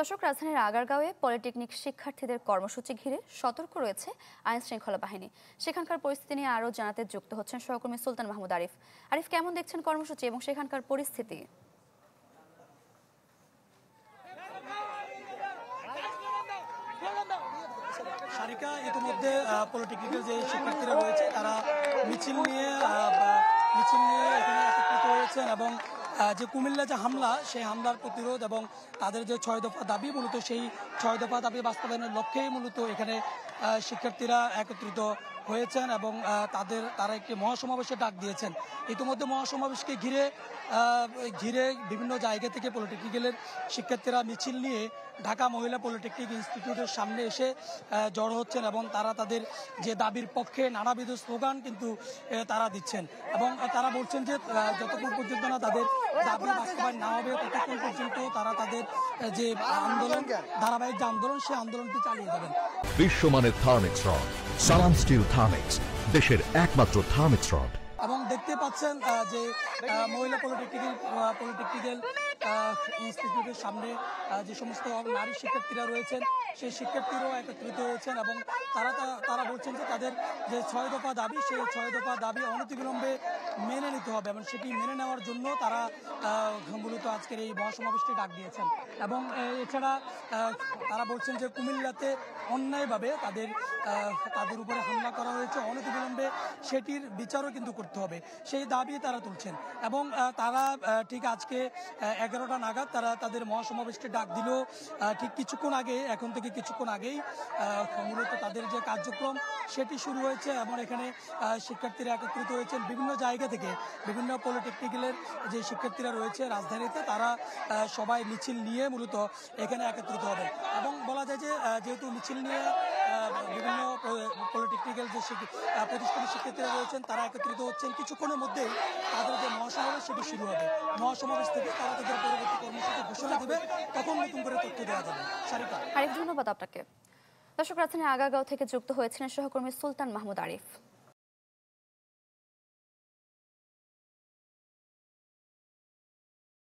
দর্শক, রাজধানীর আগারগাঁওয়ে পলিটেকনিক শিক্ষার্থীদের কর্মসূচি ঘিরে সতর্ক রয়েছে আইন শৃঙ্খলা বাহিনী। সেখানকার পরিস্থিতি নিয়ে আরও জানাতে যুক্ত হচ্ছেন সহকর্মী সুলতান মাহমুদ আরিফ। আরিফ, কেমন দেখছেন কর্মসূচি এবং সেখানকার পরিস্থিতি? সারিকা, ইতিমধ্যে পলিটেকনিক্যাল যে শিক্ষার্থীরা রয়েছে তারা মিছিল নিয়ে এখানে একত্রিত হয়েছেন এবং যে কুমিল্লা যে হামলা, সেই হামলার প্রতিরোধ এবং তাদের যে 6 দফা দাবি, মূলত সেই 6 দফা দাবি বাস্তবায়নের লক্ষ্যেই মূলত এখানে শিক্ষার্থীরা একত্রিত হয়েছেন এবং তারা একটি মহাসমাবেশের ডাক দিয়েছেন। ইতিমধ্যে মহাসমাবেশকে ঘিরে বিভিন্ন জায়গা থেকে পলিটেকনিক্যালের শিক্ষার্থীরা মিছিল নিয়ে ঢাকা মহিলা পলিটেকনিক ইনস্টিটিউটের সামনে এসে জড়ো হচ্ছেন এবং তারা তাদের যে দাবির পক্ষে নানাবিধ স্লোগান কিন্তু তারা দিচ্ছেন এবং তারা বলছেন যে যতক্ষণ পর্যন্ত না তাদের দাবি বাস্তবায়ন না হবে ততক্ষণ পর্যন্ত তারা তাদের যে আন্দোলন, ধারাবাহিক যে আন্দোলন, সেই আন্দোলনটি চালিয়ে যাবেন। বিশ্বমানের থার্মিক্স রড, সালাম স্টিল থার্মিক্স, দেশের একমাত্র থার্মিক্স রড। এবং দেখতে পাচ্ছেন যে মহিলা পলিটেকনিক্যাল ইনস্টিটিউটের সামনে যে সমস্ত নারী শিক্ষার্থীরা রয়েছেন, সেই শিক্ষার্থীরাও একত্রিত হয়েছেন এবং তারা বলছেন যে তাদের যে 6 দফা দাবি, সেই 6 দফা দাবি অনতিবিলম্বে মেনে নিতে হবে এবং সেটি মেনে নেওয়ার জন্য তারা মূলত আজকের এই মহাসমাবেশটি ডাক দিয়েছেন। এবং এছাড়া তারা বলছেন যে কুমিল্লাতে অন্যায়ভাবে তাদের উপরে হামলা করা হয়েছে, অনতিবিলম্বে সেটির বিচারও কিন্তু করতে হবে, সেই দাবি তারা তুলছেন। এবং তারা ঠিক আজকে 11টা নাগাদ তারা তাদের মহাসমাবেশকে ডাক দিল। ঠিক এখন থেকে কিছুক্ষণ আগেই মূলত তাদের যে কার্যক্রম সেটি শুরু হয়েছে এবং এখানে শিক্ষার্থীরা একত্রিত হয়েছেন বিভিন্ন জায়গা থেকে। বিভিন্ন পলিটেকনিক্যালের যে শিক্ষার্থীরা রয়েছে রাজধানীতে, তারা সবাই মিছিল নিয়ে মূলত এখানে একত্রিত হবে এবং বলা যায় যে যেহেতু মিছিল নিয়ে বিভিন্ন পলিটেকনিক্যাল যে প্রতিষ্ঠানের শিক্ষার্থীরা রয়েছেন তারা একত্রিত হচ্ছেন, কিছুক্ষণের মধ্যেই তাদের যে মহাসমাবেশ সেটি শুরু হবে। মহাসমাবেশ থেকে তারা তাদের পরবর্তী কর্মসূচি ঘোষণা দেবে, তখন নতুন করে তথ্য দেওয়া যাবে। সারিকা, আরিফ, ধন্যবাদ আপনাকে। দর্শক, রাজধানীর আগারগাঁও থেকে যুক্ত হয়েছিলেন সহকর্মী সুলতান মাহমুদ আরিফ।